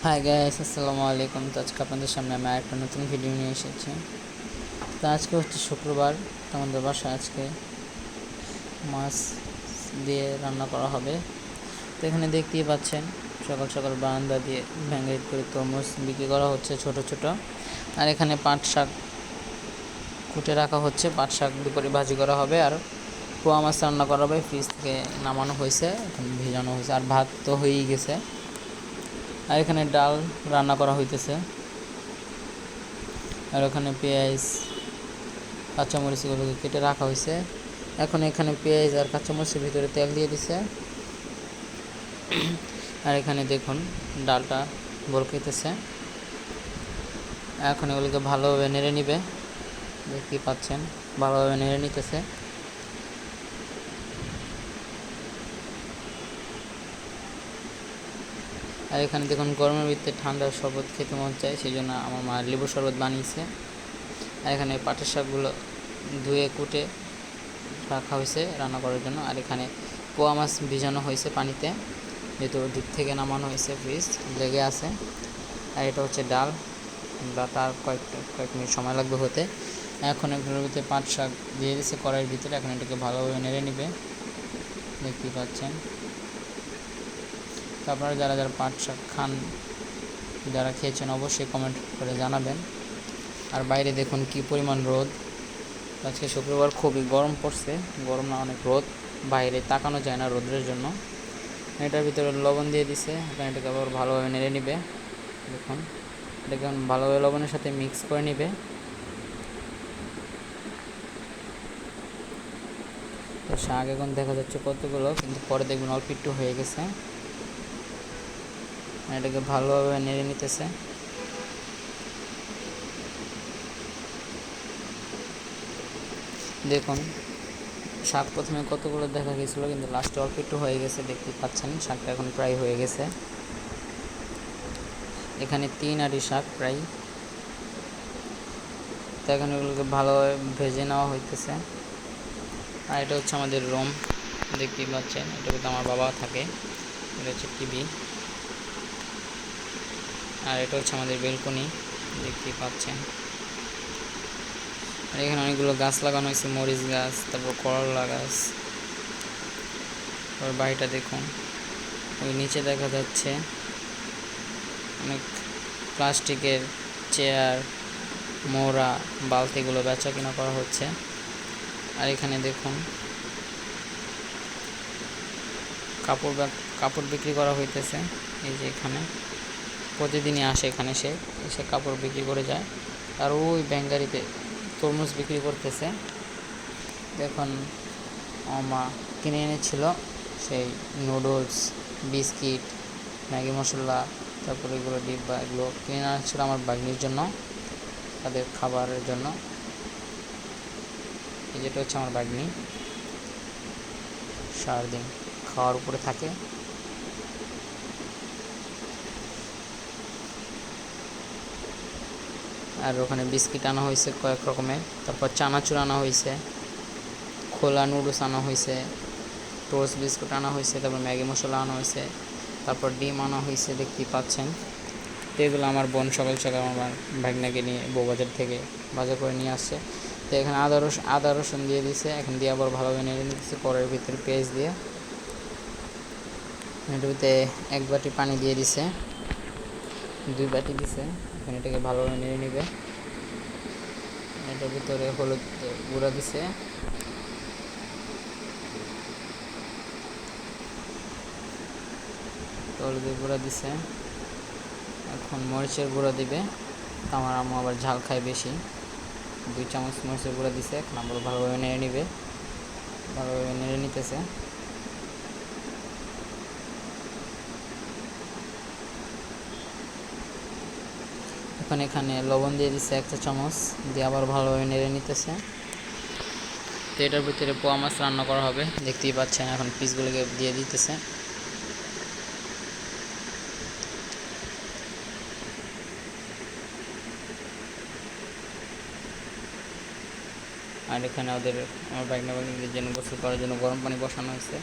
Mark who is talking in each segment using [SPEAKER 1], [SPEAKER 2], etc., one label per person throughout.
[SPEAKER 1] Hi guys, আসসালামু আলাইকুম। তো আজকে আপনাদের সামনে আমি আরেকটা নতুন ভিডিও নিয়ে এসেছি। তো আজকে হচ্ছে শুক্রবার। তো আমাদের বাসায় আজকে মাছ দিয়ে রান্না করা হবে। তো এখানে দেখতেই পাচ্ছেন সকাল সকাল বারান্দা দিয়ে ভেঙে করে তরমুজ বিক্রি করা হচ্ছে ছোট ছোট। আর এখানে পাট শাক কুটে রাখা হচ্ছে, পাট শাক দুপুরে ভাজি করা হবে। আর পোয়া মাছ রান্না করা হবে, ফ্রিজ থেকে নামানো হয়েছে, এখন ভেজানো হয়েছে। আর ভাত তো হয়েই গেছে। আর এখানে ডাল রান্না করা হইতেছে। আর ওখানে পেঁয়াজ কাঁচামরিচগুলোকে কেটে রাখা হয়েছে। এখন এখানে পেঁয়াজ আর কাঁচামরিচের ভিতরে তেল দিয়ে দিছে। আর এখানে দেখুন ডালটা বলকাইতেছে। এখন এগুলোকে ভালোভাবে নেড়ে নিবে, দেখতেই পাচ্ছেন ভালোভাবে নেড়ে নিতেছে। আর এখানে দেখুন গরমের ভিতরে ঠান্ডার শরবত খেতে মন চায়, সেই জন্য আমার মা লেবুর শরবত বানিয়েছে। আর এখানে পাটের শাকগুলো ধুয়ে কুটে রাখা হয়েছে রান্না করার জন্য। আর এখানে পোয়া মাছ ভিজানো হয়েছে পানিতে, যেহেতু ডিপ থেকে নামানো হয়েছে, ফ্রিজ লেগে আছে। আর এটা হচ্ছে ডাল, তার কয়েক মিনিট সময় লাগবে হতে। এখন এগুলোর ভিতরে পাট শাক দিয়ে দিচ্ছে কড়াইয়ের ভিতরে। এখন এটাকে ভালোভাবে নেড়ে নিবে, দেখতেই পাচ্ছেন। তো আপনারা যারা যারা পাট শাক খান, যারা খেয়েছেন, অবশ্যই কমেন্ট করে জানাবেন। আর বাইরে দেখুন কি পরিমাণ রোদ। আজকে শুক্রবার, খুবই গরম পড়ছে। গরম না, অনেক রোদ, বাইরে তাকানো যায় না রোদের জন্য। এটার ভিতরে লবণ দিয়ে দিছে। এখন এটাকে আবার ভালোভাবে নেড়ে নিবে। দেখুন এটাকে ভালোভাবে লবণের সাথে মিক্স করে নিবে। তো শাক এখন দেখা যাচ্ছে কতগুলো, কিন্তু পরে দেখবেন অল্প একটু হয়ে গেছে। এটাকে ভালোভাবে নেড়ে নিতেছে। দেখুন শাক প্রথমে কতগুলো দেখা গেছিলো, কিন্তু লাস্টে অল্প একটু হয়ে গেছে, দেখতে পাচ্ছেন। শাকটা এখন প্রায় হয়ে গেছে। এখানে 3 আটি শাক প্রায়। তো এখন এগুলোকে ভালোভাবে ভেজে নেওয়া হইতেছে। আর এটা হচ্ছে আমাদের রুম, দেখতেই পাচ্ছেন। এটা কিন্তু আমার বাবা থাকে। এটা হচ্ছে টিভি। আর এটা হচ্ছে আমাদের বেলকনি, দেখতেই পাচ্ছেন। আর এখানে অনেকগুলো গাছ লাগানো হয়েছে, মরিচ গাছ, তারপর করলা গাছ। তারপর বাড়িটা দেখুন, ওই নিচে দেখা যাচ্ছে অনেক প্লাস্টিকের চেয়ার, মোড়া, বালতিগুলো বেচা কিনা করা হচ্ছে। আর এখানে দেখুন কাপড় বিক্রি করা হইতেছে। এই যে এখানে প্রতিদিনই আসে, এখানে সে এসে কাপড় বিক্রি করে যায়। আর ওই ব্যাঙ্গারিতে তরমুজ বিক্রি করতেছে। দেখুন আমার মা কিনে এনেছিল সেই নুডলস, বিস্কিট, ম্যাগি মশলা, তারপরে এগুলো ডিব্বা, এগুলো কিনে আনছিল আমার বাগনির জন্য, তাদের খাবারের জন্য। এই যেটা হচ্ছে আমার বাগনি, সারাদিন খাওয়ার উপরে থাকে। আর ওখানে বিস্কিট আনা হয়েছে কয়েক রকমের, তারপর চানাচুর আনা হয়েছে, খোলা নুডলস আনা হয়েছে, টোস্ট বিস্কুট আনা হয়েছে, তারপর ম্যাগি মশলা আনা হয়েছে, তারপর ডিম আনা হয়েছে, দেখতেই পাচ্ছেন। তো এগুলো আমার বোন সকাল সকাল আমার ভাগনাকে নিয়ে বউবাজার থেকে বাজার করে নিয়ে আসছে। তো এখানে আদা রসুন দিয়ে দিছে। এখন দিয়ে আবার ভালোভাবে নেড়ে নিতেছে কড়াইয়ের ভিতরে পেঁয়াজ দিয়ে। এটার ভিতরে 1 বাটি পানি দিয়ে দিছে, 2 বাটি দিছে। এখন এটাকে ভালোভাবে নেড়ে নিবে। এটার ভিতরে হলুদ গুঁড়া দিছে, হলুদের গুঁড়া দিছে। এখন মরিচের গুঁড়া দিবে। আমার আম্মু আবার ঝাল খায় বেশি, 2 চামচ মরিচের গুঁড়া দিছে। এখন আবার ভালোভাবে নেড়ে নিবে, ভালোভাবে নেড়ে নিতেছে। এখন এখানে লবণ দিয়ে দিচ্ছে 1 চা চামচ, দিয়ে আবার ভালোভাবে নেড়ে নিতেছে। তো এটার ভিতরে পোয়া মাছ রান্না করা হবে, দেখতেই পাচ্ছেন। এখন পিসগুলোকে দিয়ে দিতেছে। আর এখানে আমার বাইকদের জন্য গোসল করার জন্য গরম পানি বসানো হয়েছে।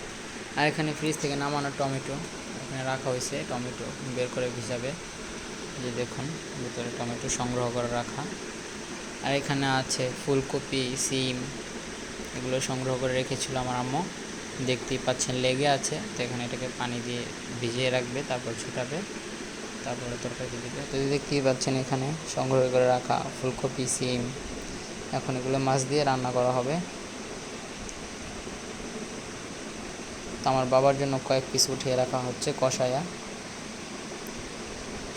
[SPEAKER 1] আর এখানে ফ্রিজ থেকে নামানো টমেটো এখানে রাখা হয়েছে, টমেটো বের করে ভিজাবে। যে দেখুন ভিতরে টমেটো সংগ্রহ করে রাখা। আর এখানে আছে ফুলকপি, সিম, এগুলো সংগ্রহ করে রেখেছিল আমার আম্মু। দেখতেই পাচ্ছেন লেগে আছে, তো এখানে এটাকে পানি দিয়ে ভিজিয়ে রাখবে, তারপর ছুটাবে, তারপরে তরকারি দিবে। তো দেখতেই পাচ্ছেন এখানে সংগ্রহ করে রাখা ফুলকপি, সিম, এখন এগুলো মাছ দিয়ে রান্না করা হবে। তো আমার বাবার জন্য কয়েক পিস উঠিয়ে রাখা হচ্ছে কষায়া,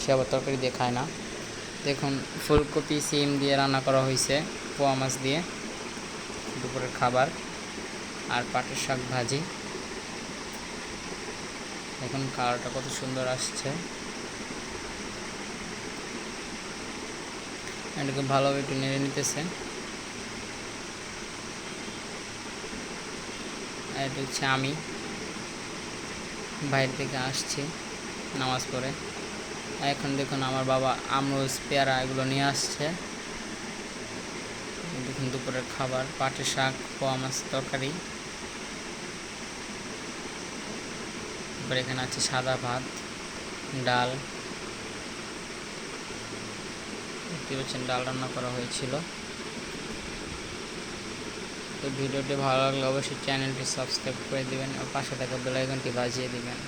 [SPEAKER 1] সে আবার তরকারি দিয়ে খায় না। দেখুন ফুলকপি সিম দিয়ে রান্না করা হয়েছে পোয়া মাছ দিয়ে, দুপুরের খাবার। আর পাটের শাক ভাজি, দেখুন কালারটা কত সুন্দর আসছে। এটাকে ভালোভাবে একটু নেড়ে নিতেছে। আর এটা হচ্ছে আমি বাইরে থেকে আসছি নামাজ পড়ে। এখন দেখুন আমার বাবা আমরুজ, পেয়ারা এগুলো নিয়ে আসছে। দেখুন দুপুরের খাবার পাটের শাক, পোয়া মাছ তরকারি। তারপর এখানে আছে সাদা ভাত, ডাল, দেখতে পাচ্ছেন ডাল রান্না করা হয়েছিল। তো ভিডিওটি ভালো লাগলে অবশ্যই চ্যানেলটি সাবস্ক্রাইব করে দিবেন আর পাশে থাকা বেল আইকনটি বাজিয়ে দিবেন।